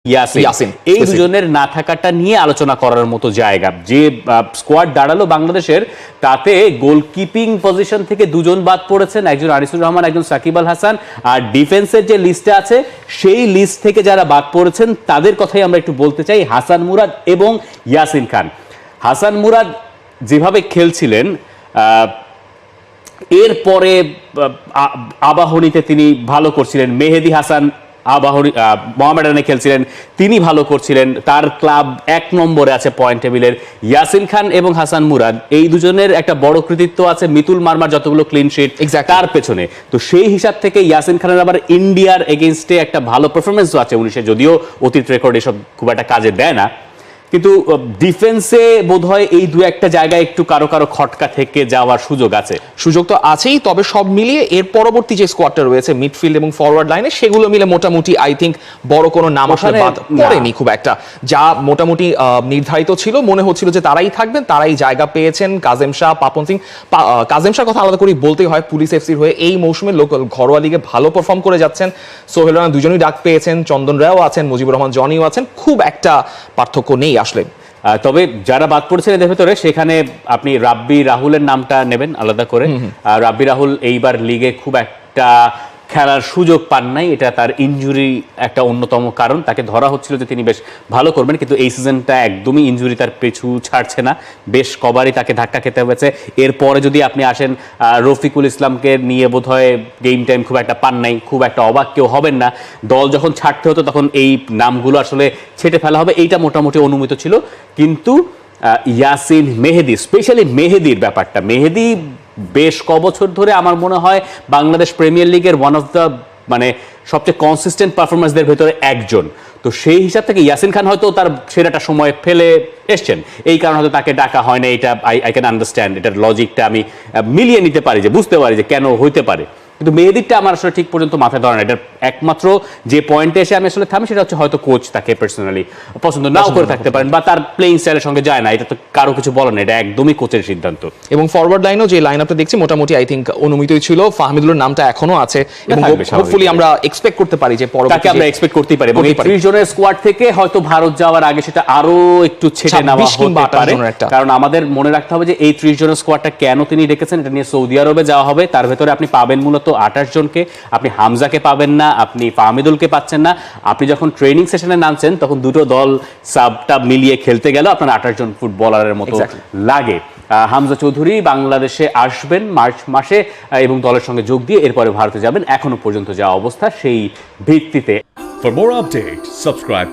ইয়াসিন এই দুজনের না থাকাটা নিয়ে আলোচনা করার মতো জায়গা। যে স্কোয়াড দাঁড়ালো বাংলাদেশের, তাতে গোলকিপিং পজিশন থেকে দুজন বাদ পড়েছেন, একজন আনিসুর রহমান, একজন সাকিব আল হাসান। আর ডিফেন্সের যে লিস্টে আছে সেই লিস্ট থেকে যারা বাদ পড়েছেন তাদের কথাই আমরা একটু বলতে চাই, হাসান মুরাদ এবং ইয়াসিন খান। হাসান মুরাদ যেভাবে খেলছিলেন, এরপরে আবাহনীতে তিনি ভালো করছিলেন, মেহেদী হাসান মোহামেডানে খেলছিলেন, তিনি ভালো করছিলেন, তার ক্লাব 1 নম্বরে আছে পয়েন্ট টেবিলের। ইয়াসিন খান এবং হাসান মুরাদ এই দুজনের একটা বড় কৃতিত্ব আছে মিতুল মার্মার যতগুলো ক্লিন শিট তার পেছনে। তো সেই হিসাব থেকে ইয়াসিন খানের আবার ইন্ডিয়ার এগেইনস্টে একটা ভালো পারফরমেন্সও আছে 19-এ, যদিও অতীত রেকর্ড এসব খুব একটা কাজে দেয় না, কিন্তু ডিফেন্সে বোধহয় এই দু একটা জায়গায় একটু কারো কারো খটকা থেকে যাওয়ার সুযোগ আছে। সুযোগ তো আছেই, তবে সব মিলিয়ে এর পরবর্তী যে স্কোয়াডটা রয়েছে মিডফিল্ড এবং ফরওয়ার্ড লাইনে, সেগুলো মিলে মোটামুটি আই থিঙ্ক বড় কোনো নাম আসলে বাদ পড়েনি খুব একটা। যা মোটামুটি নির্ধারিত ছিল, মনে হচ্ছিল যে তারাই থাকবেন, তারাই জায়গা পেয়েছেন। কাজেম শাহ, পাপন সিং, কাজেম শাহ কথা আলাদা করে বলতেই হয়, পুলিশ এফসির হয়ে এই মৌসুমে লোকাল ঘরোয়া লিগে ভালো পারফর্ম করে যাচ্ছেন। সোহেল রানা দুজনই ডাক পেয়েছেন, চন্দন রায়ও আছেন, মুজিবুর রহমান জনিও আছেন, খুব একটা পার্থক্য নেই আসলে। তবে যারা বাদ পড়ছেন এদের ভেতরে, সেখানে আপনি রাব্বি রাহুলের নামটা নেবেন আলাদা করে। রাব্বি রাহুল এইবার লিগে খুব একটা খেলার সুযোগ পান নাই, এটা তার ইনজুরি একটা অন্যতম কারণ। তাকে ধরা হচ্ছিল যে তিনি বেশ ভালো করবেন, কিন্তু এই সিজনটা একদমই ইনজুরি তার পিছু ছাড়ছে না, বেশ কবারই তাকে ধাক্কা খেতে হয়েছে। এরপরে যদি আপনি আসেন, রফিকুল ইসলামকে নিয়ে বোধহয় গেম টাইম খুব একটা পান নাই, খুব একটা অবাক কেউ হবেন না। দল যখন ছাড়তে হতো তখন এই নামগুলো আসলে ছেটে ফেলা হবে, এইটা মোটামুটি অনুমিত ছিল। কিন্তু ইয়াসিন, মেহেদী, স্পেশালি মেহেদীর ব্যাপারটা, মেহেদী বেশ কবছর ধরে আমার মনে হয় বাংলাদেশ প্রিমিয়ার লিগের ওয়ান অফ দ্য সবচেয়ে কনসিস্টেন্ট পারফরমেন্সদের ভেতরে একজন। তো সেই হিসাব থেকে ইয়াসিন খান হয়তো তার সেরাটা সময় ফেলে এসছেন, এই কারণে হয়তো তাকে ডাকা হয় না। এটা আই ক্যান আন্ডারস্ট্যান্ড, এটার লজিকটা আমি মিলিয়ে নিতে পারি, যে বুঝতে পারি যে কেন হইতে পারে। কিন্তু মেহেদীরটা আমার আসলে ঠিক পর্যন্ত মাথায় ধরে না। এটার একমাত্র যে পয়েন্টে এসে আমি আসলে থামি, সেটা হচ্ছে হয়তো কোচ তাকে পার্সোনালি পছন্দ নাও করে থাকতে পারেন, বা তার প্লেইং স্টাইলের সঙ্গে যায় না, এটা তো কারো কিছু বলেন না, এটা একদমই কোচের সিদ্ধান্ত। এবং ফরওয়ার্ড লাইনও যে লাইন আপটা দেখছি মোটামুটি আই থিঙ্ক অনুমিতই ছিল। ফাহমিদুলের নামটা এখনো আছে এবং হোপফুলি আমরা এক্সপেক্ট করতে পারি যে পরবর্তীতে আমরা এক্সপেক্ট করতেই পারি। এবং 30 জনের স্কোয়াড থেকে হয়তো ভারত যাওয়ার আগে সেটা আরো একটু ছেটে নেওয়া হতে পারে, কারণ আমাদের মনে রাখতে হবে যে এই 30 জনের স্কোয়াডটা কেন তিনি ডেকেছেন। এটা নিয়ে সৌদি আরবে যাওয়া হবে, তার ভেতরে আপনি পাবেন মূলত 28 জনকে। আপনি হামজাকে পাবেন না, আপনি ফাহমিদুলকে পাচ্ছেন না। আপনি যখন ট্রেনিং সেশনে নামছেন তখন দুটো দল সাবটা মিলিয়ে খেলতে গেল আপনার 28 জন ফুটবলারের মতো লাগে। হামজা চৌধুরী বাংলাদেশে আসবেন মার্চ মাসে এবং দলের সঙ্গে যোগ দিয়ে এরপরে ভারতে যাবেন। এখনো পর্যন্ত যা অবস্থা সেই ভিত্তিতে। For more updates, subscribe